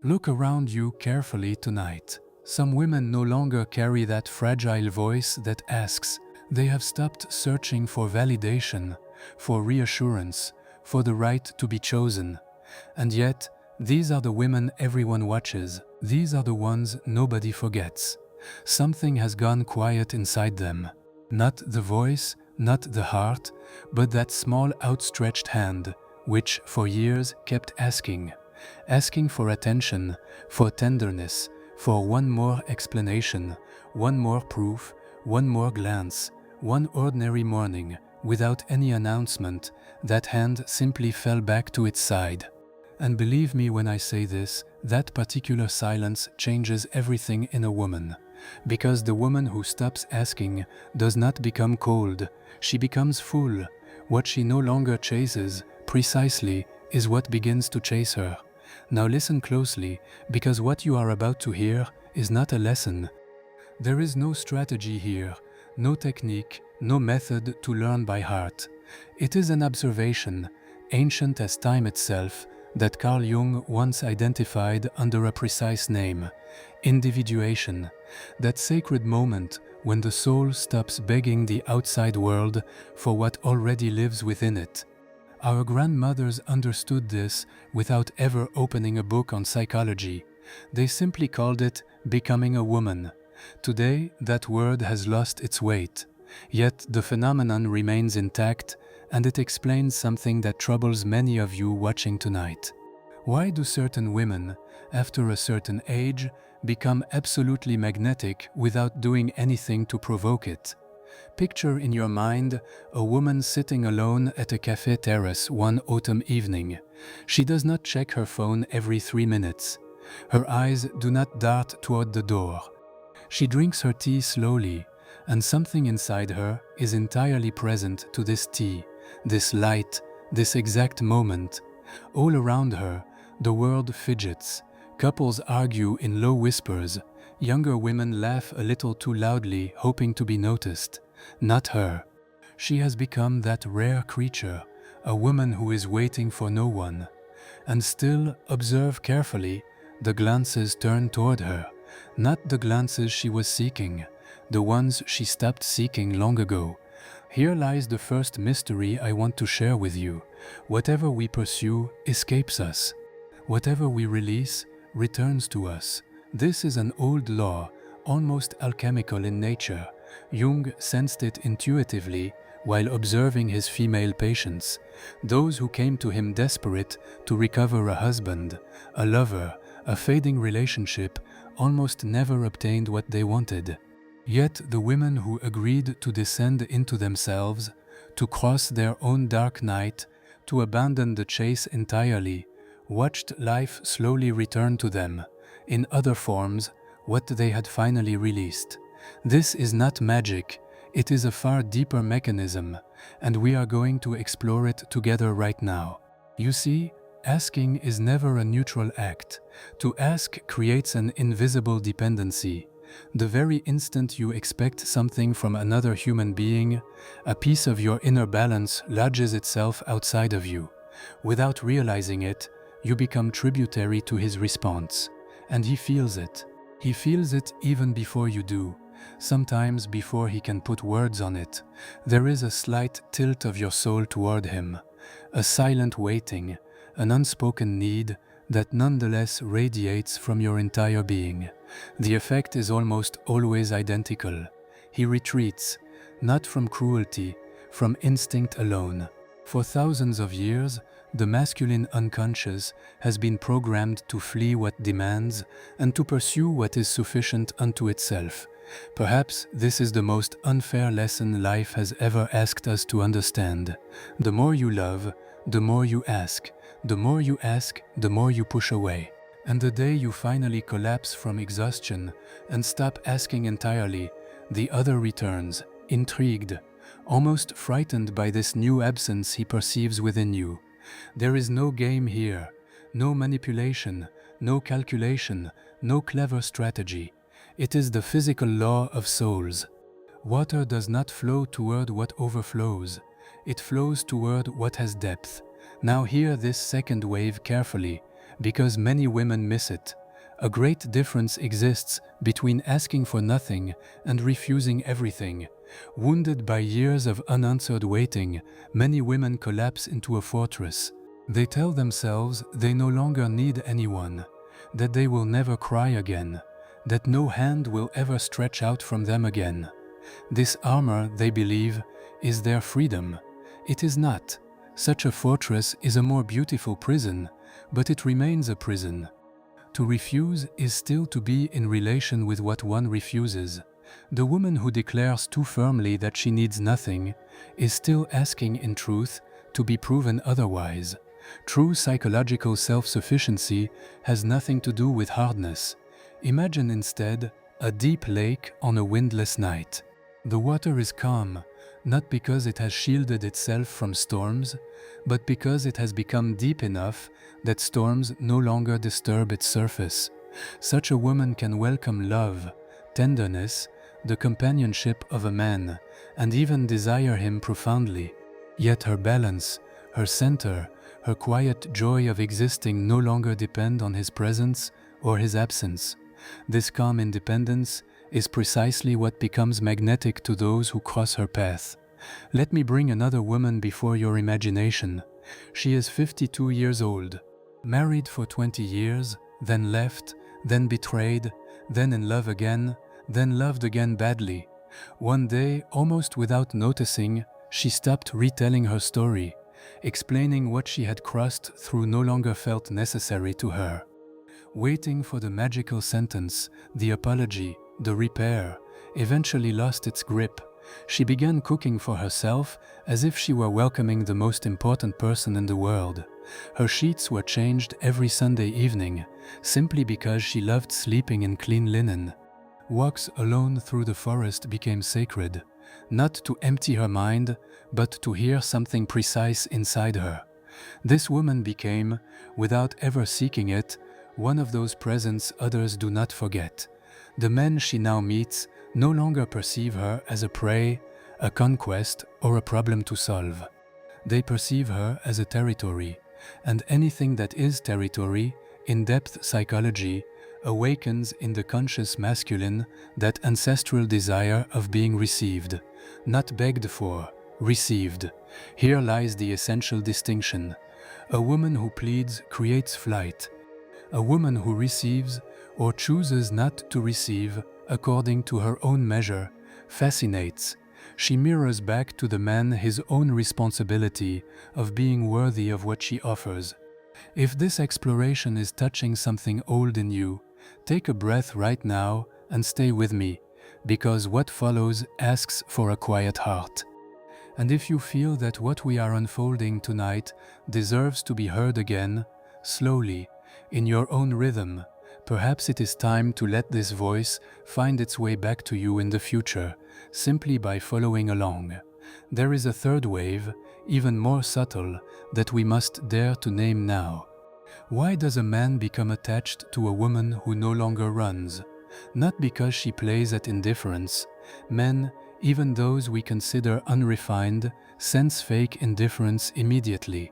Look around you carefully tonight. Some women no longer carry that fragile voice that asks. They have stopped searching for validation, for reassurance, for the right to be chosen. And yet, these are the women everyone watches. These are the ones nobody forgets. Something has gone quiet inside them. Not the voice, not the heart, but that small outstretched hand, which for years kept asking for attention, for tenderness, for one more explanation, one more proof, one more glance. One ordinary morning, without any announcement, that hand simply fell back to its side. And believe me when I say this, that particular silence changes everything in a woman. Because the woman who stops asking does not become cold, she becomes full. What she no longer chases, precisely, is what begins to chase her. Now listen closely, because what you are about to hear is not a lesson. There is no strategy here, no technique, no method to learn by heart. It is an observation, ancient as time itself, that Carl Jung once identified under a precise name: individuation, that sacred moment when the soul stops begging the outside world for what already lives within it. Our grandmothers understood this without ever opening a book on psychology. They simply called it becoming a woman. Today, that word has lost its weight. Yet the phenomenon remains intact, and it explains something that troubles many of you watching tonight. Why do certain women, after a certain age, become absolutely magnetic without doing anything to provoke it? Picture in your mind a woman sitting alone at a cafe terrace one autumn evening. She does not check her phone every 3 minutes. Her eyes do not dart toward the door. She drinks her tea slowly, and something inside her is entirely present to this tea, this light, this exact moment. All around her, the world fidgets. Couples argue in low whispers. Younger women laugh a little too loudly, hoping to be noticed. Not her. She has become that rare creature, a woman who is waiting for no one. And still, observe carefully, the glances turn toward her. Not the glances she was seeking, the ones she stopped seeking long ago. Here lies the first mystery I want to share with you. Whatever we pursue escapes us. Whatever we release returns to us. This is an old law, almost alchemical in nature. Jung sensed it intuitively while observing his female patients, those who came to him desperate to recover a husband, a lover, a fading relationship, almost never obtained what they wanted. Yet the women who agreed to descend into themselves, to cross their own dark night, to abandon the chase entirely, watched life slowly return to them, in other forms, what they had finally released. This is not magic, it is a far deeper mechanism, and we are going to explore it together right now. You see, asking is never a neutral act. To ask creates an invisible dependency. The very instant you expect something from another human being, a piece of your inner balance lodges itself outside of you. Without realizing it, you become tributary to his response. And he feels it. He feels it even before you do. Sometimes before he can put words on it. There is a slight tilt of your soul toward him, a silent waiting, an unspoken need that nonetheless radiates from your entire being. The effect is almost always identical. He retreats, not from cruelty, from instinct alone. For thousands of years, the masculine unconscious has been programmed to flee what demands and to pursue what is sufficient unto itself. Perhaps this is the most unfair lesson life has ever asked us to understand. The more you love, the more you ask. The more you ask, the more you push away. And the day you finally collapse from exhaustion and stop asking entirely, the other returns, intrigued, almost frightened by this new absence he perceives within you. There is no game here, no manipulation, no calculation, no clever strategy. It is the physical law of souls. Water does not flow toward what overflows. It flows toward what has depth. Now hear this second wave carefully, because many women miss it. A great difference exists between asking for nothing and refusing everything. Wounded by years of unanswered waiting, many women collapse into a fortress. They tell themselves they no longer need anyone, that they will never cry again, that no hand will ever stretch out from them again. This armor, they believe, is their freedom. It is not. Such a fortress is a more beautiful prison, but it remains a prison. To refuse is still to be in relation with what one refuses. The woman who declares too firmly that she needs nothing is still asking in truth to be proven otherwise. True psychological self-sufficiency has nothing to do with hardness. Imagine instead a deep lake on a windless night. The water is calm, not because it has shielded itself from storms, but because it has become deep enough that storms no longer disturb its surface. Such a woman can welcome love, tenderness, the companionship of a man, and even desire him profoundly. Yet her balance, her center, her quiet joy of existing no longer depend on his presence or his absence. This calm independence is precisely what becomes magnetic to those who cross her path. Let me bring another woman before your imagination. She is 52 years old, married for 20 years, then left, then betrayed, then in love again, then loved again badly. One day, almost without noticing, she stopped retelling her story, explaining what she had crossed through no longer felt necessary to her. Waiting for the magical sentence, the apology, the repair, eventually lost its grip. She began cooking for herself as if she were welcoming the most important person in the world. Her sheets were changed every Sunday evening, simply because she loved sleeping in clean linen. Walks alone through the forest became sacred, not to empty her mind, but to hear something precise inside her. This woman became, without ever seeking it, one of those presents others do not forget. The men she now meets no longer perceive her as a prey, a conquest, or a problem to solve. They perceive her as a territory, and anything that is territory, in-depth psychology, awakens in the conscious masculine that ancestral desire of being received, not begged for, received. Here lies the essential distinction. A woman who pleads creates flight. A woman who receives or chooses not to receive according to her own measure fascinates. She mirrors back to the man his own responsibility of being worthy of what she offers. If this exploration is touching something old in you, take a breath right now and stay with me, because what follows asks for a quiet heart. And if you feel that what we are unfolding tonight deserves to be heard again, slowly, in your own rhythm, perhaps it is time to let this voice find its way back to you in the future, simply by following along. There is a third wave, even more subtle, that we must dare to name now. Why does a man become attached to a woman who no longer runs? Not because she plays at indifference. Men, even those we consider unrefined, sense fake indifference immediately.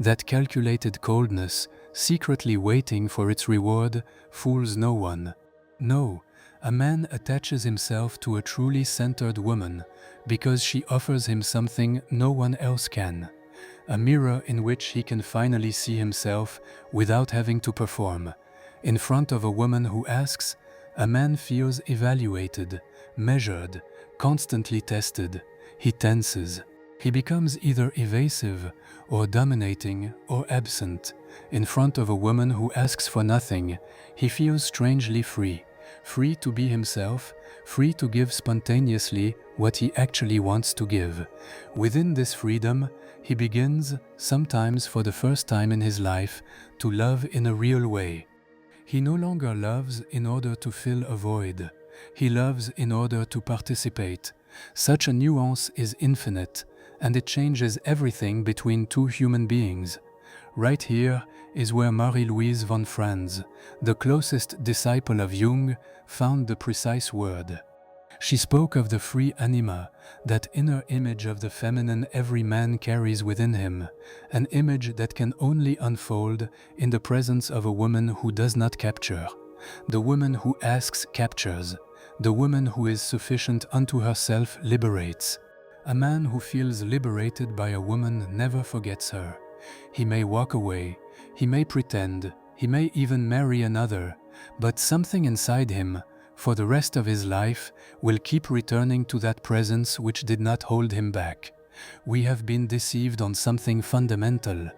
That calculated coldness, secretly waiting for its reward, fools no one. No, a man attaches himself to a truly centered woman because she offers him something no one else can. A mirror in which he can finally see himself without having to perform. In front of a woman who asks, a man feels evaluated, measured, constantly tested. He tenses. He becomes either evasive or dominating or absent. In front of a woman who asks for nothing, he feels strangely free. Free to be himself, free to give spontaneously what he actually wants to give. Within this freedom, he begins, sometimes for the first time in his life, to love in a real way. He no longer loves in order to fill a void. He loves in order to participate. Such a nuance is infinite, and it changes everything between two human beings. Right here is where Marie-Louise von Franz, the closest disciple of Jung, found the precise word. She spoke of the free anima, that inner image of the feminine every man carries within him, an image that can only unfold in the presence of a woman who does not capture. The woman who asks captures. The woman who is sufficient unto herself liberates. A man who feels liberated by a woman never forgets her. He may walk away, he may pretend, he may even marry another, but something inside him, for the rest of his life, will keep returning to that presence which did not hold him back. We have been deceived on something fundamental.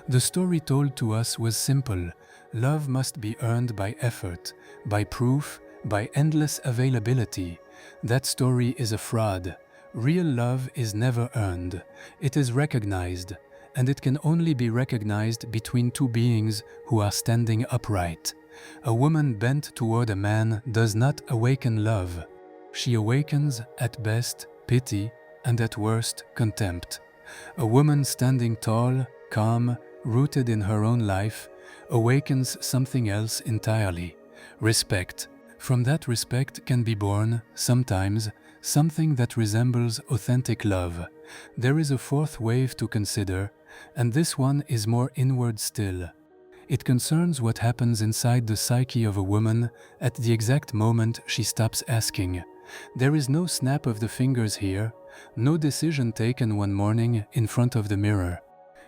The story told to us was simple. Love must be earned by effort, by proof, by endless availability. That story is a fraud. Real love is never earned. It is recognized, and it can only be recognized between two beings who are standing upright. A woman bent toward a man does not awaken love. She awakens, at best, pity, and at worst, contempt. A woman standing tall, calm, rooted in her own life, awakens something else entirely: respect. From that respect can be born, sometimes, something that resembles authentic love. There is a fourth wave to consider, and this one is more inward still. It concerns what happens inside the psyche of a woman at the exact moment she stops asking. There is no snap of the fingers here, no decision taken one morning in front of the mirror.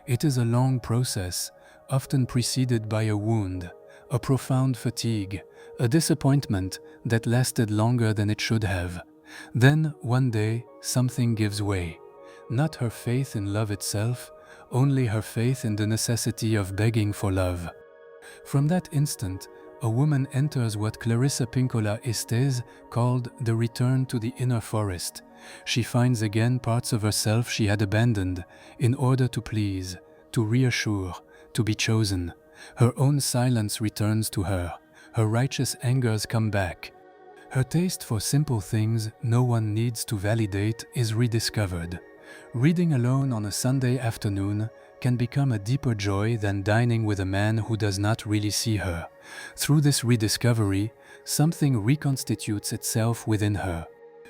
It is a long process, often preceded by a wound, a profound fatigue, a disappointment that lasted longer than it should have. Then, one day, something gives way. Not her faith in love itself, only her faith in the necessity of begging for love. From that instant, a woman enters what Clarissa Pinkola Estes called the return to the inner forest. She finds again parts of herself she had abandoned in order to please, to reassure, to be chosen. Her own silence returns to her. Her righteous angers come back. Her taste for simple things no one needs to validate is rediscovered. Reading alone on a Sunday afternoon can become a deeper joy than dining with a man who does not really see her. Through this rediscovery, something reconstitutes itself within her,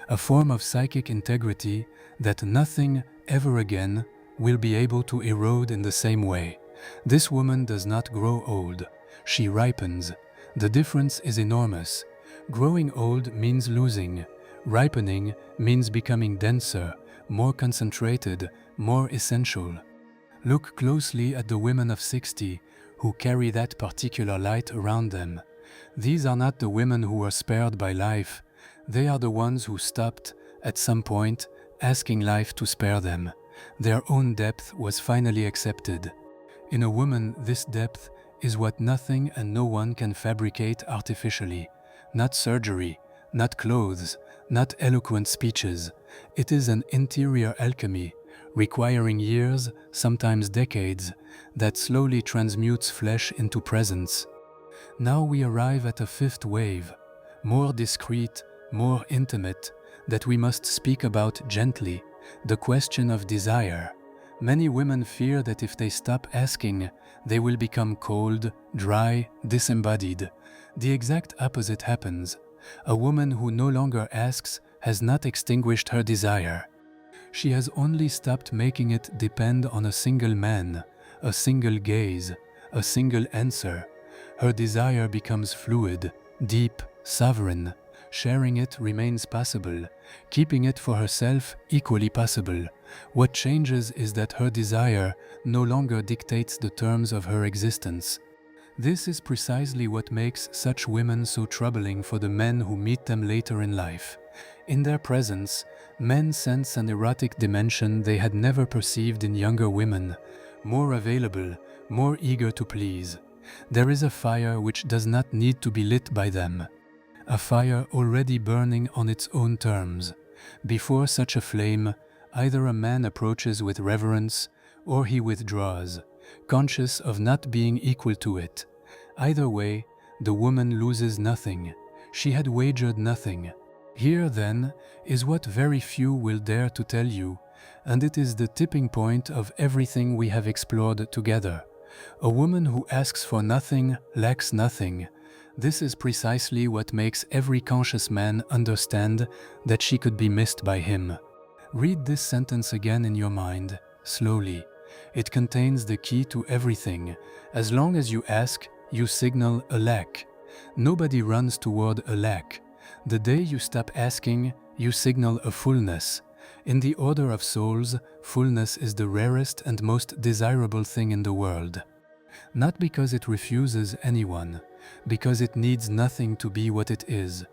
a form of psychic integrity that nothing ever again will be able to erode in the same way. This woman does not grow old. She ripens. The difference is enormous. Growing old means losing. Ripening means becoming denser, more concentrated, more essential. Look closely at the women of 60 who carry that particular light around them. These are not the women who were spared by life. They are the ones who stopped, at some point, asking life to spare them. Their own depth was finally accepted. In a woman, this depth is what nothing and no one can fabricate artificially. Not surgery, not clothes, not eloquent speeches. It is an interior alchemy, requiring years, sometimes decades, that slowly transmutes flesh into presence. Now we arrive at a fifth wave, more discreet, more intimate, that we must speak about gently, the question of desire. Many women fear that if they stop asking, they will become cold, dry, disembodied. The exact opposite happens. A woman who no longer asks has not extinguished her desire. She has only stopped making it depend on a single man, a single gaze, a single answer. Her desire becomes fluid, deep, sovereign. Sharing it remains possible, keeping it for herself equally possible. What changes is that her desire no longer dictates the terms of her existence. This is precisely what makes such women so troubling for the men who meet them later in life. In their presence, men sense an erotic dimension they had never perceived in younger women, more available, more eager to please. There is a fire which does not need to be lit by them, a fire already burning on its own terms. Before such a flame, either a man approaches with reverence or he withdraws, conscious of not being equal to it. Either way, the woman loses nothing. She had wagered nothing. Here, then, is what very few will dare to tell you, and it is the tipping point of everything we have explored together. A woman who asks for nothing lacks nothing. This is precisely what makes every conscious man understand that she could be missed by him. Read this sentence again in your mind, slowly. It contains the key to everything. As long as you ask, you signal a lack. Nobody runs toward a lack. The day you stop asking, you signal a fullness. In the order of souls, fullness is the rarest and most desirable thing in the world. Not because it refuses anyone, because it needs nothing to be what it is.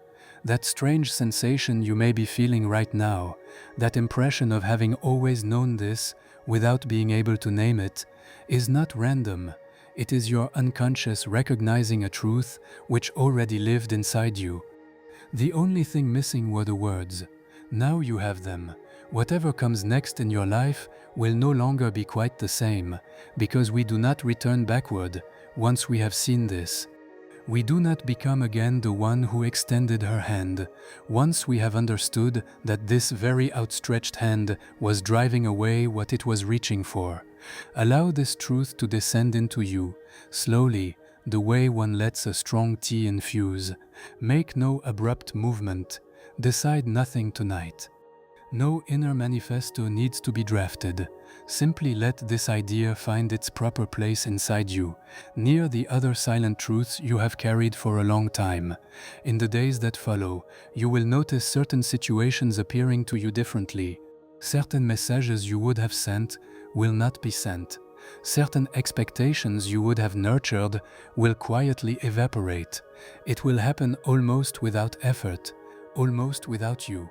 That strange sensation you may be feeling right now, that impression of having always known this without being able to name it, is not random. It is your unconscious recognizing a truth which already lived inside you. The only thing missing were the words. Now you have them. Whatever comes next in your life will no longer be quite the same, because we do not return backward once we have seen this. We do not become again the one who extended her hand, once we have understood that this very outstretched hand was driving away what it was reaching for. Allow this truth to descend into you, slowly, the way one lets a strong tea infuse. Make no abrupt movement. Decide nothing tonight. No inner manifesto needs to be drafted. Simply let this idea find its proper place inside you, near the other silent truths you have carried for a long time. In the days that follow, you will notice certain situations appearing to you differently. Certain messages you would have sent will not be sent. Certain expectations you would have nurtured will quietly evaporate. It will happen almost without effort, almost without you.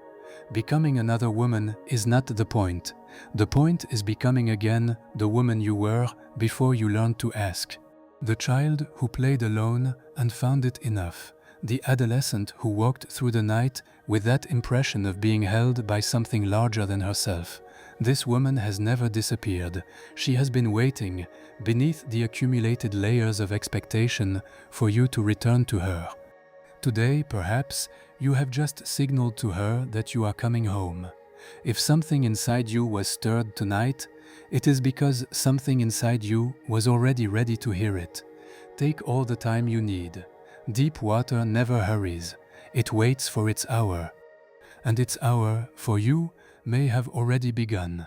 Becoming another woman is not the point. The point is becoming again the woman you were before you learned to ask. The child who played alone and found it enough. The adolescent who walked through the night with that impression of being held by something larger than herself. This woman has never disappeared. She has been waiting, beneath the accumulated layers of expectation, for you to return to her. Today, perhaps, you have just signaled to her that you are coming home. If something inside you was stirred tonight, it is because something inside you was already ready to hear it. Take all the time you need. Deep water never hurries. It waits for its hour. And its hour, for you, may have already begun.